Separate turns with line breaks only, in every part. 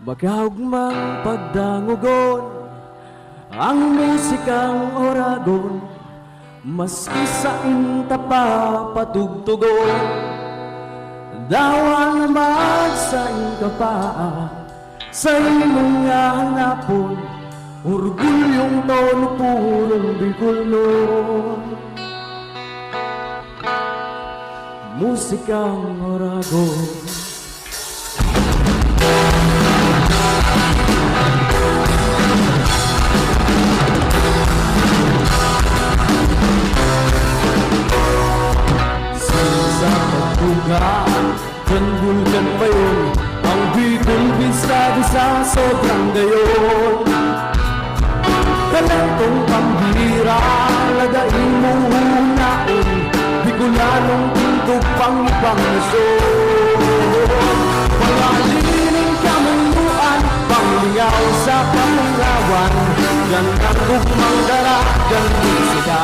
Makaugmang pagdangugon ang musikang oragon, maski sa inta pa patugtugon. Dawa naman sa inka pa sa imong nga hanapon, orgulyong tono purong Bicol nun. Musikang oragon. Tanggol kan ba yun? Ang Bicol Bisado sa sobrang gayon. Talentong pambira, lagain mo hunaon, Bicolanong tindog pang ibang nasyon. Pangalining kamunduan, panglingaw sa pamungawan, gandang gugmang daragang musika.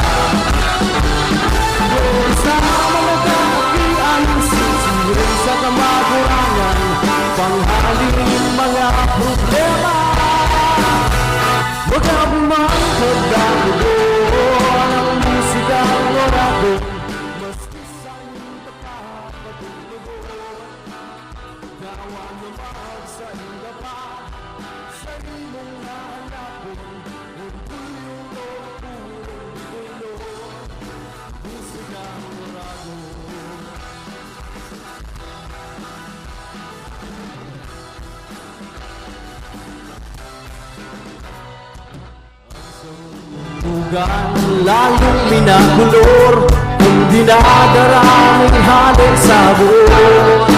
Sa mga kakakian, sisirin sa kamagurangan, panghalingin mga problema. Magabumang pagdamugon ang musikang oragon, maski sa iyong pagkakapatulogon. Dawa naman sa iyong gapa, sa imong hanapon, orgulyong purong Bicol, musikang oragon. Tugan lalong minakulor, kung dinadaraming halin sabon.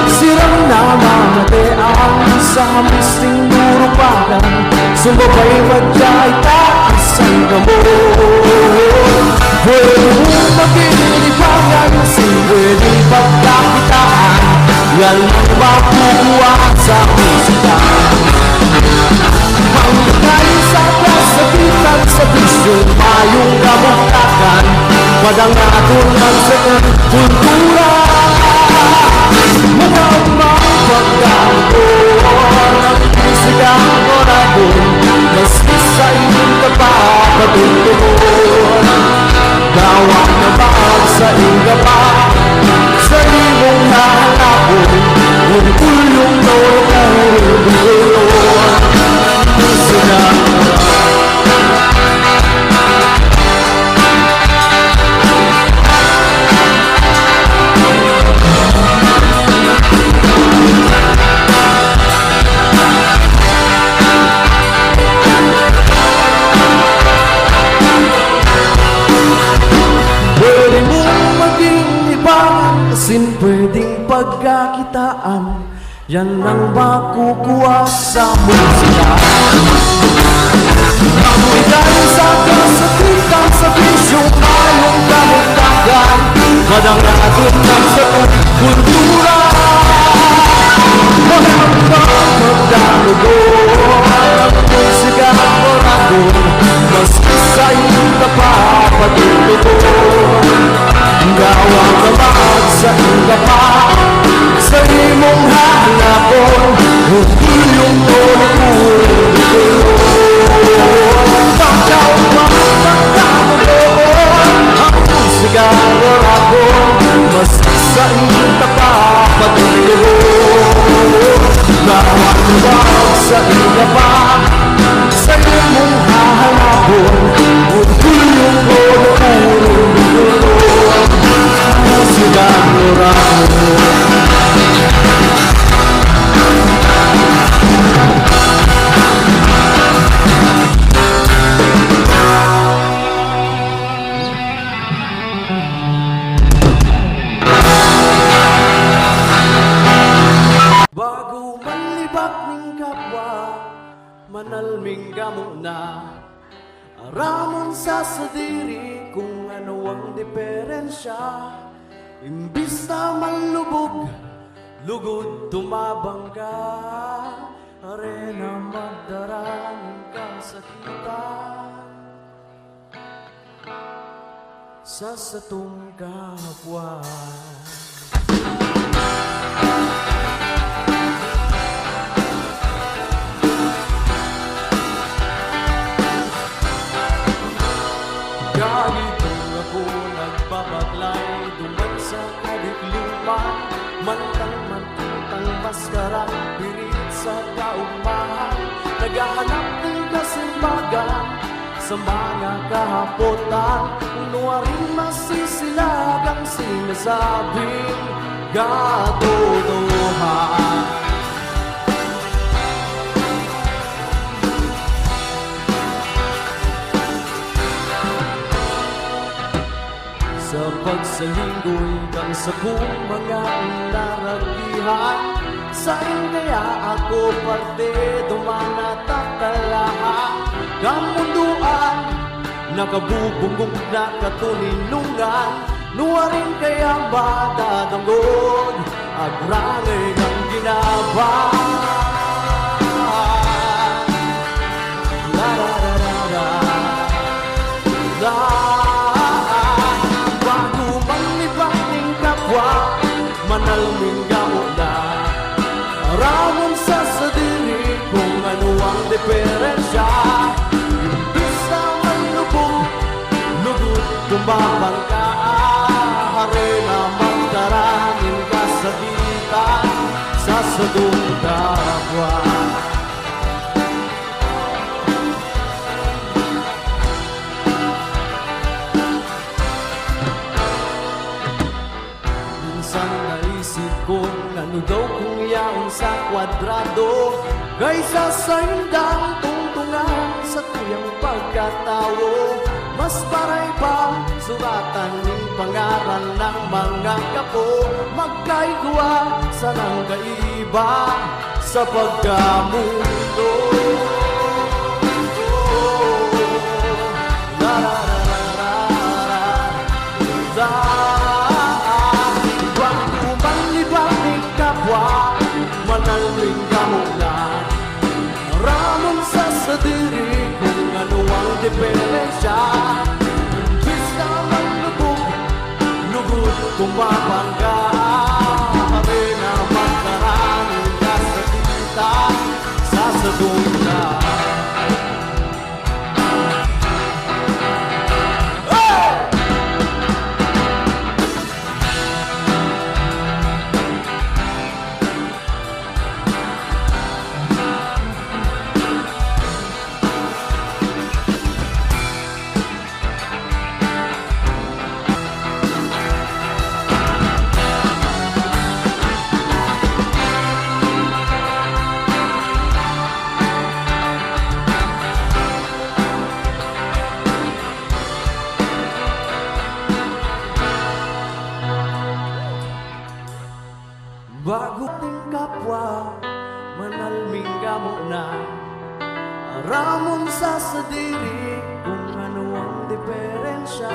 Sirang namamatean sa misting burupakan, sumabay madyay isang gamon. Pwede mong magilipangan, pwede pagkakitaan, yan ang makukuha sa musika. Pangkay sa kasakitan sa bisyon, mayong kamuktakan, padangatong ang saan kultura. Magandang pagkakuhan ang musikang oragon, maski sa iyong kapapatutugon. Gawa na bag sa iyong gapa, sa imong nahanapon, orgulyong norong Bicol, musikang pwedeng pagkakitaan, yan ang makukuha sa musika. Mabuhay sa kasakitan sa bisyong mayong kamuktakan, madangatong ng saan kultura. Magandang magdamugon ang musikang oragon, maski sa iyong kapapatutugon. Gawa naman sa iyong gapa, sa imong hanapon, orgulyong purong Bicol. Pagkaumang pagkamuloon ang musikang oragon, maski sa iyong kapapatutugon. Gawa naman sa iyong gapa, sa imong hanapon, orgulyong purong Bicol, musikang oragon. Bago manlibak ning kapwa, manalming gamo na, aramon sa sadiri kung ano ang diferensya. Imbis na manlubog, lugod tumabang ka, arena magdarang kasakitan sa satong kapwa. masarap pilit sa kaugmahan. Naghahanap ng kasimbagan sa mga kahapotan. Unuaring masisilag ang sinasabing katotohanan. Sa pagsalinggoy kang sa buong mga laragihan, saan kaya ako parte dumanataktalahan? Kamunduan, nakabubungong na katulinungan, nuwarin kaya ba dadanggod, agrangay kang ginabahan. Manalming gamot na ramon sa sadiri kung ano ang diferensya. Imbis na manlubog, lugod tumabang ka, harina magdarangin ka sa gitan sa sadong kapwa. Minsan naisip kong ano daw kung yaon sa kwadrado, kaysa sa indang tungtungan sa tuyang pagkatao. Mas paray pa suratan ng pangaran ng mga kapo, magkaigwa sa nang kaiba sa pagkamundo. Manalming kamula ramon sa sadiri kung ano ang diferensya. Imbis na maglubog, lugod tumabang ka, harina magdarangin ka sa kita sa sadunda. Bago ting kapwa, manalming gamot na ramon sa sadiri kung ano ang diferensya.